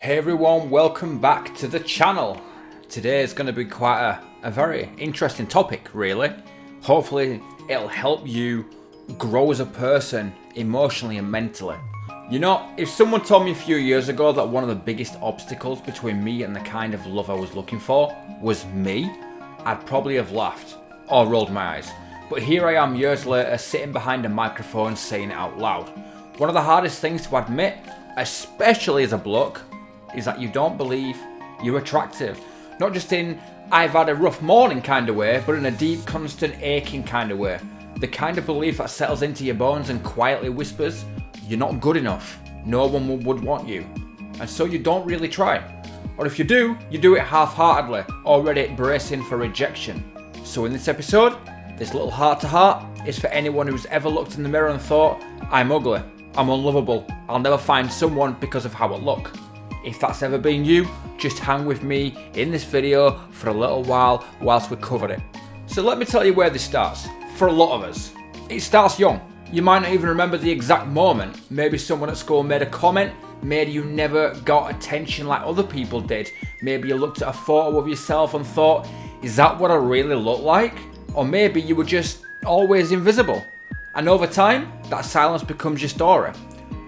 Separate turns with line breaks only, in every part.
Hey everyone, welcome back to the channel. Today is going to be quite a very interesting topic, really. Hopefully it'll help you grow as a person emotionally and mentally. You know, if someone told me a few years ago that one of the biggest obstacles between me and the kind of love I was looking for was me, I'd probably have laughed or rolled my eyes. But here I am years later, sitting behind a microphone saying it out loud. One of the hardest things to admit, especially as a bloke, is that you don't believe you're attractive. Not just in I've had a rough morning kind of way, but in a deep, constant, aching kind of way. The kind of belief that settles into your bones and quietly whispers, you're not good enough. No one would want you. And so you don't really try. Or if you do it half-heartedly, already bracing for rejection. So in this episode, this little heart-to-heart is for anyone who's ever looked in the mirror and thought, I'm ugly, I'm unlovable, I'll never find someone because of how I look. If that's ever been you, just hang with me in this video for a little while whilst we cover it. So let me tell you where this starts. For a lot of us, it starts young. You might not even remember the exact moment. Maybe someone at school made a comment. Maybe you never got attention like other people did. Maybe you looked at a photo of yourself and thought, is that what I really look like? Or maybe you were just always invisible. And over time, that silence becomes your story.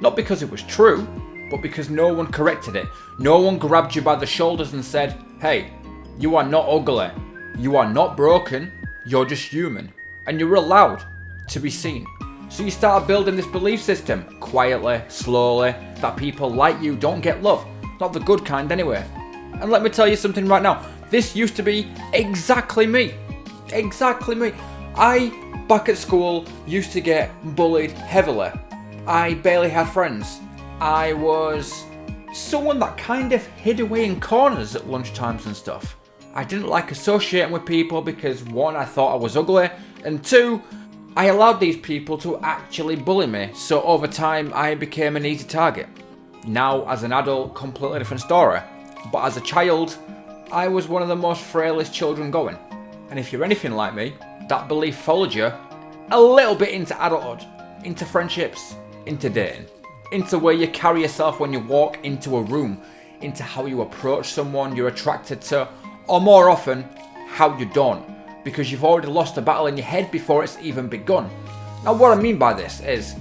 Not because it was true, but because no one corrected it. No one grabbed you by the shoulders and said, hey, you are not ugly. You are not broken. You're just human. And you're allowed to be seen. So you start building this belief system, quietly, slowly, that people like you don't get love. Not the good kind anyway. And let me tell you something right now. This used to be exactly me. Exactly me. I, back at school, used to get bullied heavily. I barely had friends. I was someone that kind of hid away in corners at lunchtimes and stuff. I didn't like associating with people because one, I thought I was ugly, and two, I allowed these people to actually bully me, so over time I became an easy target. Now, as an adult, completely different story. But as a child, I was one of the most frailest children going. And if you're anything like me, that belief followed you a little bit into adulthood, into friendships, into dating. Into where you carry yourself when you walk into a room, into how you approach someone you're attracted to, or more often, how you don't, because you've already lost a battle in your head before it's even begun. Now what I mean by this is,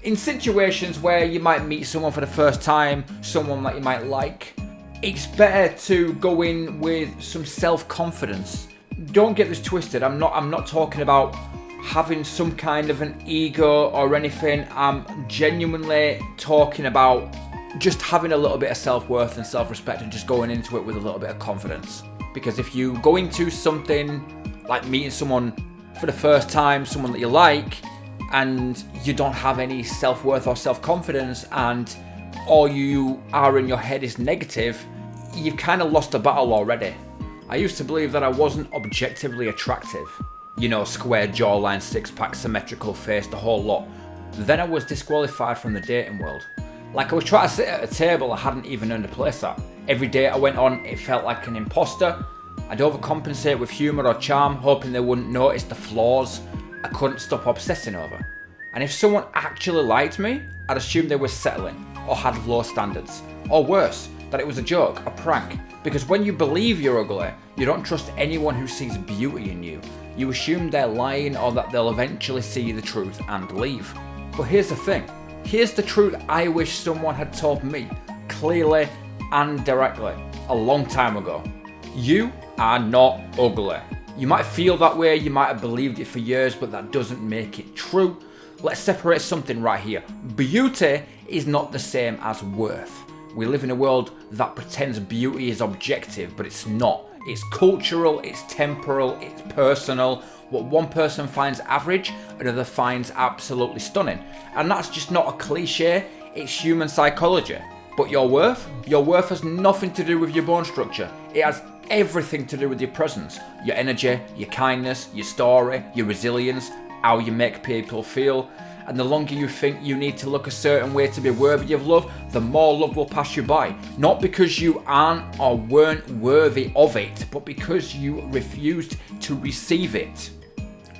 in situations where you might meet someone for the first time, someone that you might like, it's better to go in with some self-confidence. Don't get this twisted, I'm not talking about having some kind of an ego or anything. I'm genuinely talking about just having a little bit of self-worth and self-respect and just going into it with a little bit of confidence. Because if you go into something like meeting someone for the first time, someone that you like, and you don't have any self-worth or self-confidence, and all you are in your head is negative, you've kind of lost a battle already. I used to believe that I wasn't objectively attractive. You know, square jawline, six-pack, symmetrical face, the whole lot. Then I was disqualified from the dating world. Like I was trying to sit at a table I hadn't even earned a place at. Every date I went on, it felt like an imposter. I'd overcompensate with humour or charm, hoping they wouldn't notice the flaws I couldn't stop obsessing over. And if someone actually liked me, I'd assume they were settling, or had low standards. Or worse, that it was a joke, a prank. Because when you believe you're ugly, you don't trust anyone who sees beauty in you. You assume they're lying or that they'll eventually see the truth and leave. But here's the thing. Here's the truth I wish someone had told me, clearly and directly, a long time ago. You are not ugly. You might feel that way, you might have believed it for years, but that doesn't make it true. Let's separate something right here. Beauty is not the same as worth. We live in a world that pretends beauty is objective, but it's not. It's cultural, it's temporal, it's personal. What one person finds average, another finds absolutely stunning. And that's just not a cliche, it's human psychology. But your worth has nothing to do with your bone structure. It has everything to do with your presence, your energy, your kindness, your story, your resilience, how you make people feel. And the longer you think you need to look a certain way to be worthy of love, the more love will pass you by. Not because you aren't or weren't worthy of it, but because you refused to receive it.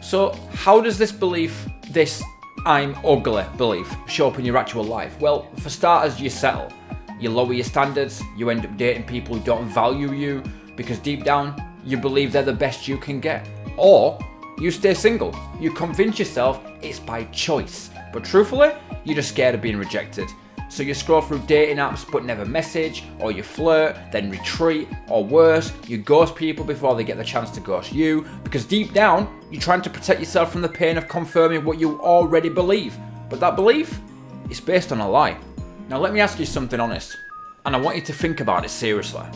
So how does this belief, this I'm ugly belief, show up in your actual life? Well, for starters, you settle. you lower your standards, you end up dating people who don't value you because deep down you believe they're the best you can get. Or you stay single, you convince yourself it's by choice, but truthfully, you're just scared of being rejected. So you scroll through dating apps but never message, or you flirt, then retreat, or worse, you ghost people before they get the chance to ghost you, because deep down, you're trying to protect yourself from the pain of confirming what you already believe. But that belief is based on a lie. Now let me ask you something honest, and I want you to think about it seriously.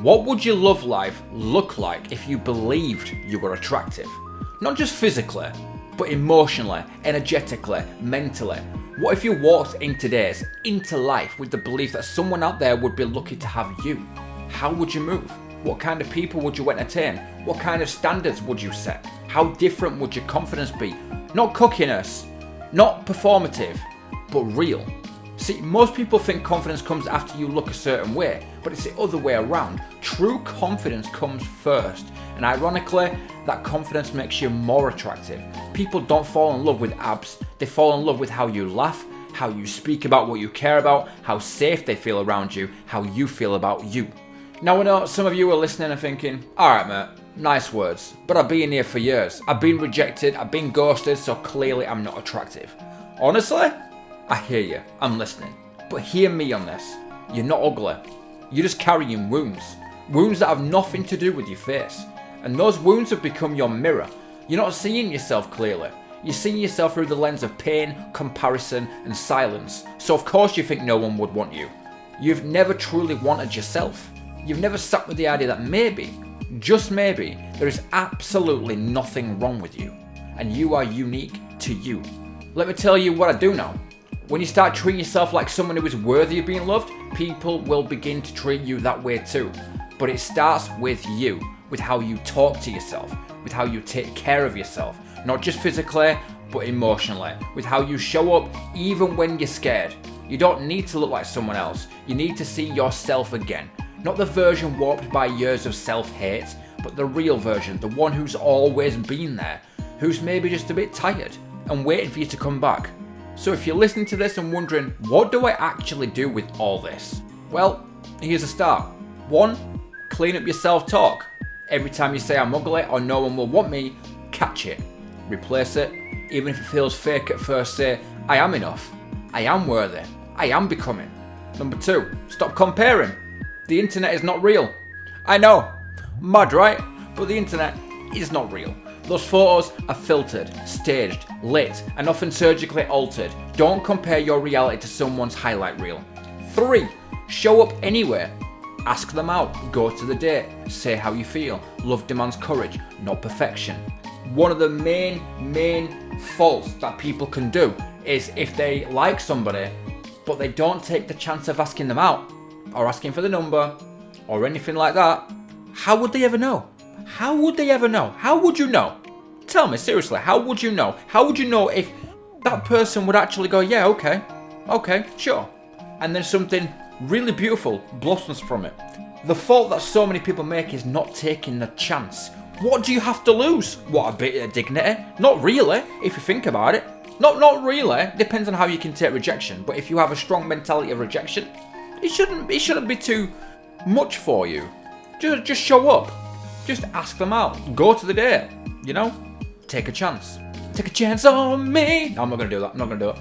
What would your love life look like if you believed you were attractive? Not just physically, but emotionally, energetically, mentally. What if you walked into life with the belief that someone out there would be lucky to have you? How would you move? What kind of people would you entertain? What kind of standards would you set? How different would your confidence be? Not cockiness, not performative, but real. See, most people think confidence comes after you look a certain way, but it's the other way around. True confidence comes first, and ironically, that confidence makes you more attractive. People don't fall in love with abs, they fall in love with how you laugh, how you speak about what you care about, how safe they feel around you, how you feel about you. Now I know some of you are listening and thinking, alright mate, nice words, but I've been here for years. I've been rejected, I've been ghosted, so clearly I'm not attractive. Honestly, I hear you, I'm listening. But hear me on this. You're not ugly. You're just carrying wounds. Wounds that have nothing to do with your face. And those wounds have become your mirror. You're not seeing yourself clearly. You're seeing yourself through the lens of pain, comparison, and silence. So of course you think no one would want you. You've never truly wanted yourself. You've never sat with the idea that maybe, just maybe, there is absolutely nothing wrong with you. And you are unique to you. Let me tell you what I do know. When you start treating yourself like someone who is worthy of being loved, people will begin to treat you that way too. But it starts with you, with how you talk to yourself, with how you take care of yourself, not just physically, but emotionally, with how you show up even when you're scared. You don't need to look like someone else, you need to see yourself again. Not the version warped by years of self-hate, but the real version, the one who's always been there, who's maybe just a bit tired and waiting for you to come back. So if you're listening to this and wondering, what do I actually do with all this? Well, here's a start. 1, clean up your self-talk. Every time you say I'm ugly or no one will want me, catch it. Replace it. Even if it feels fake at first, say, I am enough. I am worthy. I am becoming. Number 2, stop comparing. The internet is not real. I know. Mad, right? But the internet is not real. Those photos are filtered, staged, lit, and often surgically altered. Don't compare your reality to someone's highlight reel. 3, show up anywhere. Ask them out, go to the date, say how you feel. Love demands courage, not perfection. One of the main faults that people can do is if they like somebody, but they don't take the chance of asking them out, or asking for the number, or anything like that, how would they ever know? How would they ever know? How would you know? Tell me, seriously, how would you know? How would you know if that person would actually go, yeah, okay, sure. And then something really beautiful blossoms from it. The fault that so many people make is not taking the chance. What do you have to lose? What, a bit of dignity? Not really, if you think about it. Not really. Depends on how you can take rejection. But if you have a strong mentality of rejection, it shouldn't be too much for you. Just show up. Just ask them out. Go to the date. You know? Take a chance. Take a chance on me. No, I'm not going to do that. I'm not going to do it.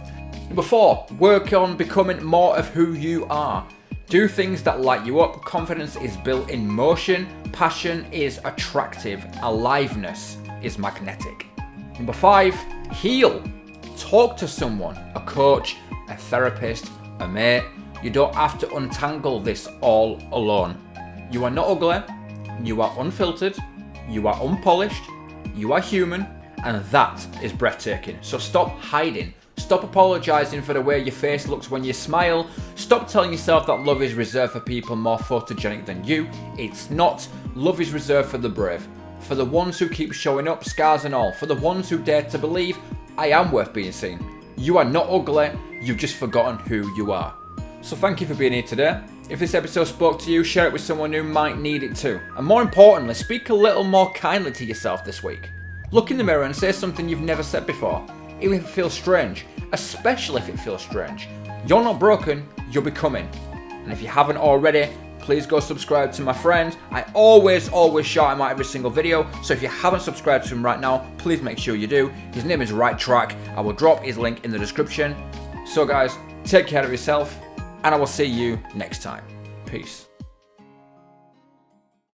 Number 4, work on becoming more of who you are. Do things that light you up. Confidence is built in motion. Passion is attractive. Aliveness is magnetic. Number 5, heal. Talk to someone. A coach, a therapist, a mate. You don't have to untangle this all alone. You are not ugly. You are unfiltered. You are unpolished. You are human. And that is breathtaking. So stop hiding. Stop apologising for the way your face looks when you smile. Stop telling yourself that love is reserved for people more photogenic than you. It's not. Love is reserved for the brave. For the ones who keep showing up, scars and all. For the ones who dare to believe, I am worth being seen. You are not ugly. You've just forgotten who you are. So thank you for being here today. If this episode spoke to you, share it with someone who might need it too. And more importantly, speak a little more kindly to yourself this week. Look in the mirror and say something you've never said before. Even if it feels strange, especially if it feels strange. You're not broken, you're becoming. And if you haven't already, please go subscribe to my friend. I always shout him out every single video. So if you haven't subscribed to him right now, please make sure you do. His name is Right Track. I will drop his link in the description. So guys, take care of yourself, and I will see you next time. Peace.